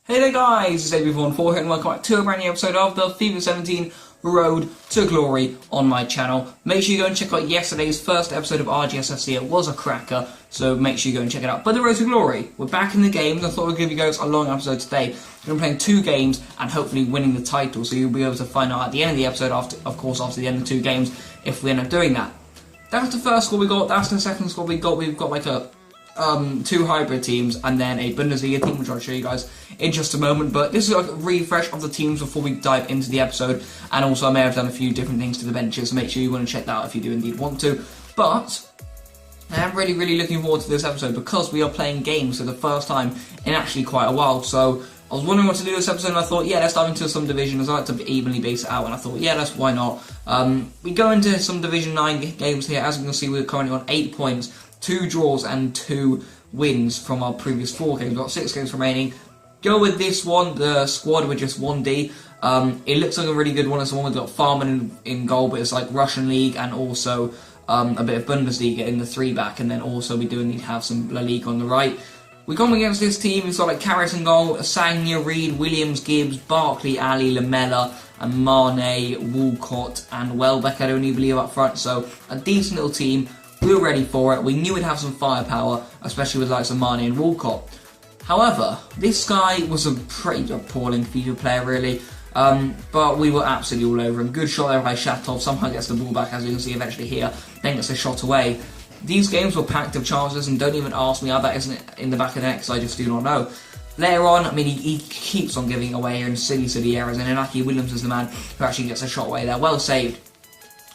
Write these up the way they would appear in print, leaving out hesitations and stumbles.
Hey there guys, it's AlexWB here and welcome back to a brand new episode of the FIFA 17 Road to Glory on my channel. Make sure you go and check out yesterday's first episode of RGSFC. It was a cracker, so make sure you go and check it out. But the Road to Glory, we're back in the games. I thought I'd give you guys a long episode today. We're going to be playing 2 games and hopefully winning the title, so you'll be able to find out at the end of the episode, after the end of 2 games, if we end up doing that. That's the first squad we got, that's the second squad we got. We've got like a 2 hybrid teams and then a Bundesliga team, which I'll show you guys in just a moment. But this is like a refresh of the teams before we dive into the episode, and also I may have done a few different things to the benches, so make sure you want to check that out if you do indeed want to. But I am really looking forward to this episode because we are playing games for the first time in actually quite a while. So I was wondering what to do this episode, and I thought, yeah, let's dive into some divisions. I like to evenly base it out, and I thought, yeah, why not? We go into some Division 9 games here. As you can see, we're currently on 8 points, 2 draws and 2 wins from our previous 4 games. We've got 6 games remaining. Go with this one, the squad with just 1D. It looks like a really good one. It's the one we've got Farman in goal, but it's like Russian League and also a bit of Bundesliga in the 3-back, and then also we do need to have some La Liga on the right. We come against this team, we've got like Carrot in goal, Sagna, Reed, Williams, Gibbs, Barkley, Ali, Lamella, and Mane, Walcott, and Welbeck, I don't even believe up front. So a decent little team. We were ready for it. We knew we'd have some firepower, especially with likes of Mane and Walcott. However, this guy was a pretty appalling FIFA player, really. But we were absolutely all over him. Good shot there by Shatov. Somehow gets the ball back, as you can see eventually here. Then gets a shot away. These games were packed of chances, and don't even ask me how that isn't in the back of the net, because I just do not know. Later on, I mean, he keeps on giving away here in silly errors, and Inaki Williams is the man who actually gets a shot away there. Well saved.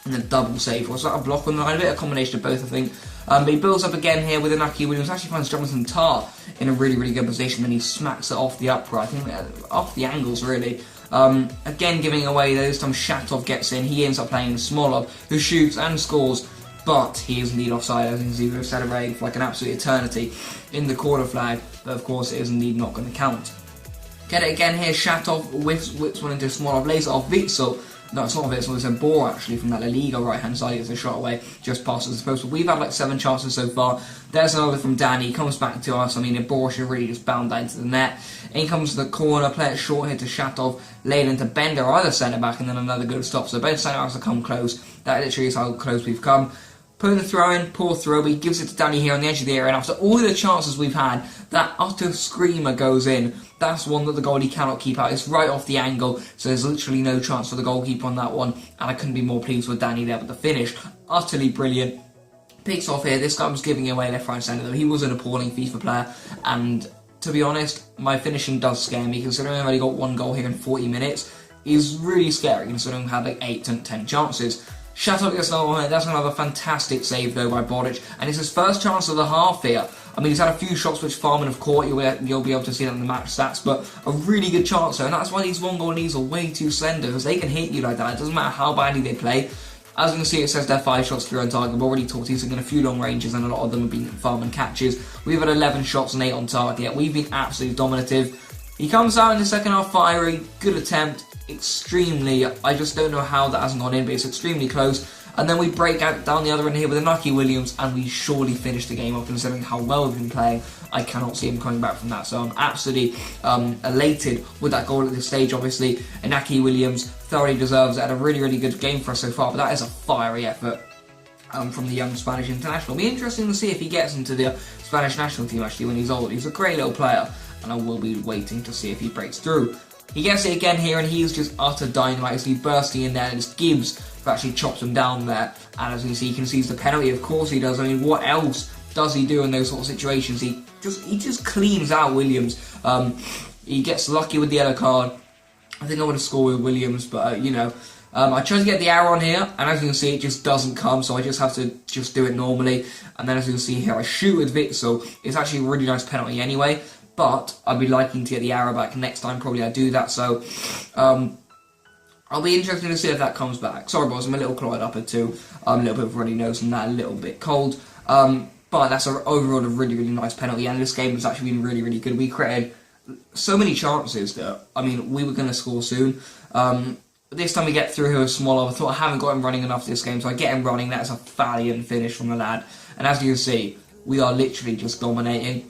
And the double save. Was that a block on the line? A bit of a combination of both, I think. But he builds up again here with Inaki Williams. Actually finds Jonathan Tarr in a really good position. Then he smacks it off the upright. I think off the angles, really. Again, giving away. This time Shatov gets in. He ends up playing Smolov, who shoots and scores. But he is indeed offside. As you can see, we're celebrating for like an absolute eternity in the corner flag. But of course, it is indeed not going to count. Get it again here. Shatov whips one into Smolov. Lays it off Witsel. No, it's not Witsel, it's a ball actually from that La Liga right-hand side. He gets a shot away, just passes the post. But we've had like 7 chances so far. There's another from Danny, he comes back to us. I mean, Ball should really just bound down to the net. In comes to the corner, play it short here to Shatov, laid into Bender, either centre-back, and then another good stop. So both centre-backs have come close. That literally is how close we've come. Putting the throw in, poor throw, but he gives it to Danny here on the edge of the area, and after all the chances we've had, that utter screamer goes in. That's one that the goalie cannot keep out. It's right off the angle, so there's literally no chance for the goalkeeper on that one, and I couldn't be more pleased with Danny there with the finish. Utterly brilliant. Picks off here. This guy was giving away left, right, centre, though. He was an appalling FIFA player, and to be honest, my finishing does scare me, considering I've only got 1 goal here in 40 minutes. It's really scary, considering we had like 8 to 10 chances. Shatov gets another one. That's another fantastic save though by Boric, and it's his first chance of the half here. I mean, he's had a few shots which Farman have caught. You'll be able to see that in the match stats, but a really good chance there, and that's why these 1-goal leads are way too slender, because they can hit you like that. It doesn't matter how badly they play. As you can see, it says they're 5 shots through on target. I've already talked to you, so a few long ranges, and a lot of them have been Farman catches. We've had 11 shots and 8 on target. We've been absolutely dominative. He comes out in the second half fiery, good attempt. Extremely, I just don't know how that hasn't gone in, but it's extremely close. And then we break out down the other end here with Inaki Williams, and we surely finish the game off, considering how well we've been playing. I cannot see him coming back from that, so I'm absolutely elated with that goal at this stage. Obviously, Inaki Williams thoroughly deserves it. Had a really good game for us so far, but that is a fiery effort from the young Spanish international. It'll be interesting to see if he gets into the Spanish national team actually when he's old. He's a great little player, and I will be waiting to see if he breaks through. He gets it again here, and he is just utter dynamite. So he's bursting in there, and it's Gibbs who actually chops him down there. And as you can see, he concedes the penalty. Of course he does. I mean, what else does he do in those sort of situations? He just cleans out Williams. He gets lucky with the yellow card. I think I would have scored with Williams, but you know, I tried to get the arrow on here, and as you can see, it just doesn't come. So I just have to just do it normally. And then as you can see here, I shoot with Witsel. It's actually a really nice penalty anyway. But I'd be liking to get the arrow back next time. Probably I do that. So I'll be interested to see if that comes back. Sorry, boys, I'm a little cloyed up at 2. A little bit of runny nose and that, a little bit cold. But that's overall a really nice penalty. And this game has actually been really good. We created so many chances that, I mean, we were going to score soon. This time we get through here with Smolov. I thought I haven't got him running enough this game, so I get him running. That's a valiant finish from the lad. And as you can see, we are literally just dominating.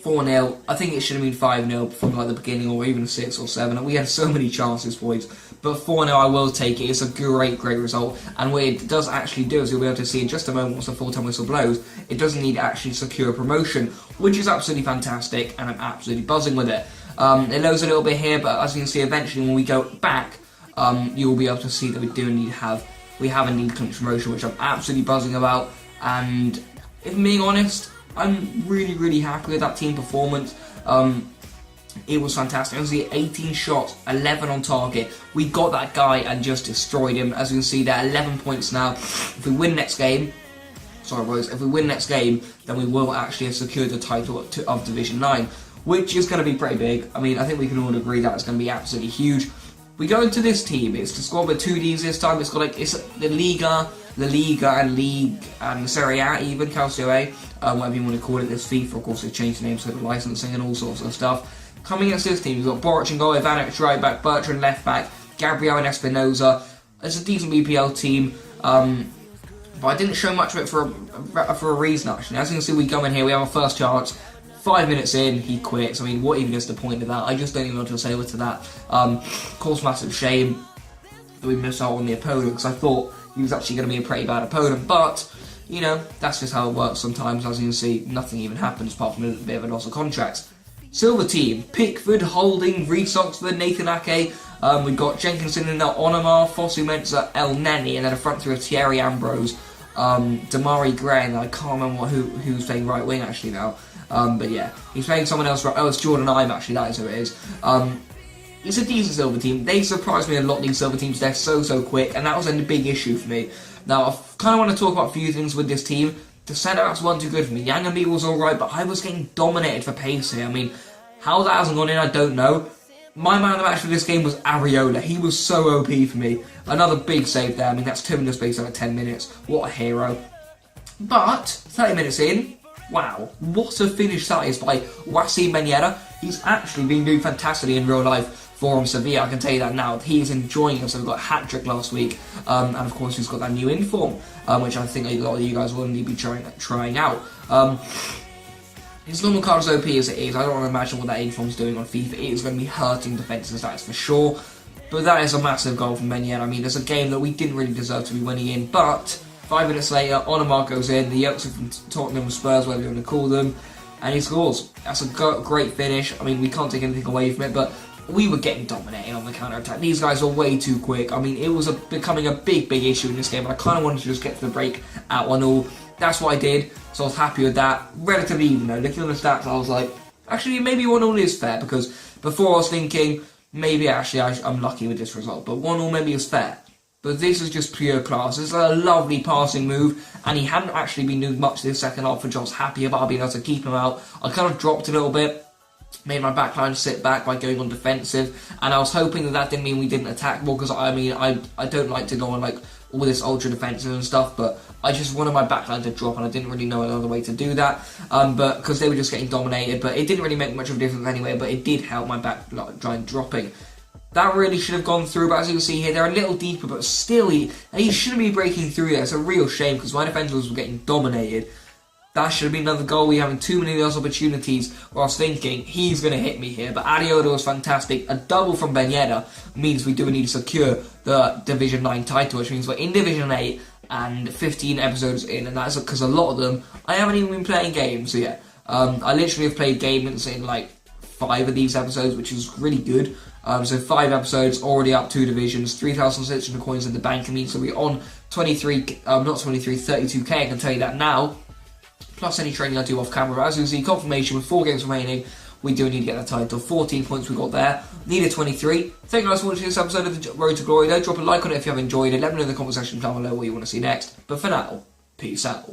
4-0. I think it should have been 5-0 from like the beginning, or even 6 or 7. We had so many chances, boys. But 4-0, I will take it. It's a great result. And what it does actually do, as you'll be able to see in just a moment once the full-time whistle blows, it doesn't need to actually secure promotion, which is absolutely fantastic, and I'm absolutely buzzing with it. It loads a little bit here, but as you can see, eventually when we go back, you will be able to see that we have indeed clinched promotion, which I'm absolutely buzzing about. And if I'm being honest, I'm really happy with that team performance. It was fantastic. Obviously, 18 shots, 11 on target. We got that guy and just destroyed him. As you can see, there 11 points now. If we win next game, sorry boys, if we win next game, then we will actually have secured the title of Division 9, which is going to be pretty big. I mean, I think we can all agree that it's going to be absolutely huge. We go into this team. It's the squad with 2 Ds this time. It's got like it's the Liga, and League, and Serie A, even Calcio A, whatever you want to call it. There's FIFA, of course, they've changed the name so the licensing and all sorts of stuff. Coming against this team, you've got Boric and goal, Ivanic right back, Bertrand left back, Gabriel and Espinoza. It's a decent BPL team, but I didn't show much of it for a reason, actually. As you can see, we come in here, we have our first chance. 5 minutes in, he quits. I mean, what even is the point of that? I just don't even know what to say to that. Of course, massive shame that we missed out on the opponent, because I thought he was actually going to be a pretty bad opponent, but, you know, that's just how it works sometimes. As you can see, nothing even happens apart from a bit of a loss of contracts. Silver team, Pickford, Holding, Reece Oxford, Nathan Ake. We've got Jenkinson in there, Onamar, Fosu Mensah, El Neni, and then a front three of Thierry Ambrose, Damari Gray, and I can't remember who's playing right wing actually now. But yeah, he's playing someone else. Oh, it's Jordan Ime actually, that is who it is. It's a decent Silver team. They surprised me a lot, these Silver teams. They're so quick, and that was a big issue for me. Now, I kind of want to talk about a few things with this team. The centre-backs weren't too good for me. Yangambi was alright, but I was getting dominated for pace here. I mean, how that hasn't gone in, I don't know. My man of the match for this game was Areola. He was so OP for me. Another big save there. I mean, that's 2 minutes space over 10 minutes. What a hero. But, 30 minutes in, wow, what a finish that is by Wassim Ben Yedder. He's actually been doing fantastically in real life for Sevilla, I can tell you that now. He's enjoying it. So we got a hat-trick last week, and of course he's got that new inform, which I think a lot of you guys will need to be trying out. His normal card is OP as it is. I don't want to imagine what that inform's doing on FIFA. It is going to be hurting defences, that is for sure. But that is a massive goal from Ben Yedder. I mean, there's a game that we didn't really deserve to be winning in, but 5 minutes later, Onamar goes in, the Yokes from Tottenham Spurs, whatever you want to call them, and he scores. That's a great finish. I mean, we can't take anything away from it, but we were getting dominated on the counter-attack. These guys were way too quick. I mean, it was becoming a big issue in this game, and I kind of wanted to just get to the break at 1-0. That's what I did, so I was happy with that. Relatively even, though. Looking at the stats, I was like, actually, maybe 1-0 is fair, because before I was thinking, maybe actually I'm lucky with this result, but 1-0 maybe is fair. But this is just pure class. It's a lovely passing move, and he hadn't actually been doing much this second half, which I was happy about being able to keep him out. I kind of dropped a little bit, made my backline sit back by going on defensive, and I was hoping that didn't mean we didn't attack more, because I mean, I don't like to go on like all this ultra defensive and stuff, but I just wanted my backline to drop, and I didn't really know another way to do that, but because they were just getting dominated, but it didn't really make much of a difference anyway, but it did help my backline dropping. That really should have gone through, but as you can see here, they're a little deeper, but still, he shouldn't be breaking through there. It's a real shame, because my defenders were getting dominated. That should have been another goal. We're having too many of those opportunities where I was thinking, he's going to hit me here. But Areola was fantastic. A double from Ben Yedder means we do need to secure the Division 9 title, which means we're in Division 8 and 15 episodes in, and that's because a lot of them, I haven't even been playing games, so yeah. I literally have played games in like 5 of these episodes, which is really good. So 5 episodes, already up 2 divisions, 3,600 coins in the bank. It means that we're on 32k, I can tell you that now. Plus any training I do off camera. But as you can see, confirmation with 4 games remaining, we do need to get the title. 14 points we got there, needed 23. Thank you guys for watching this episode of the Road to Glory. Don't drop a like on it if you have enjoyed it. Let me know in the comment section down below what you want to see next. But for now, peace out.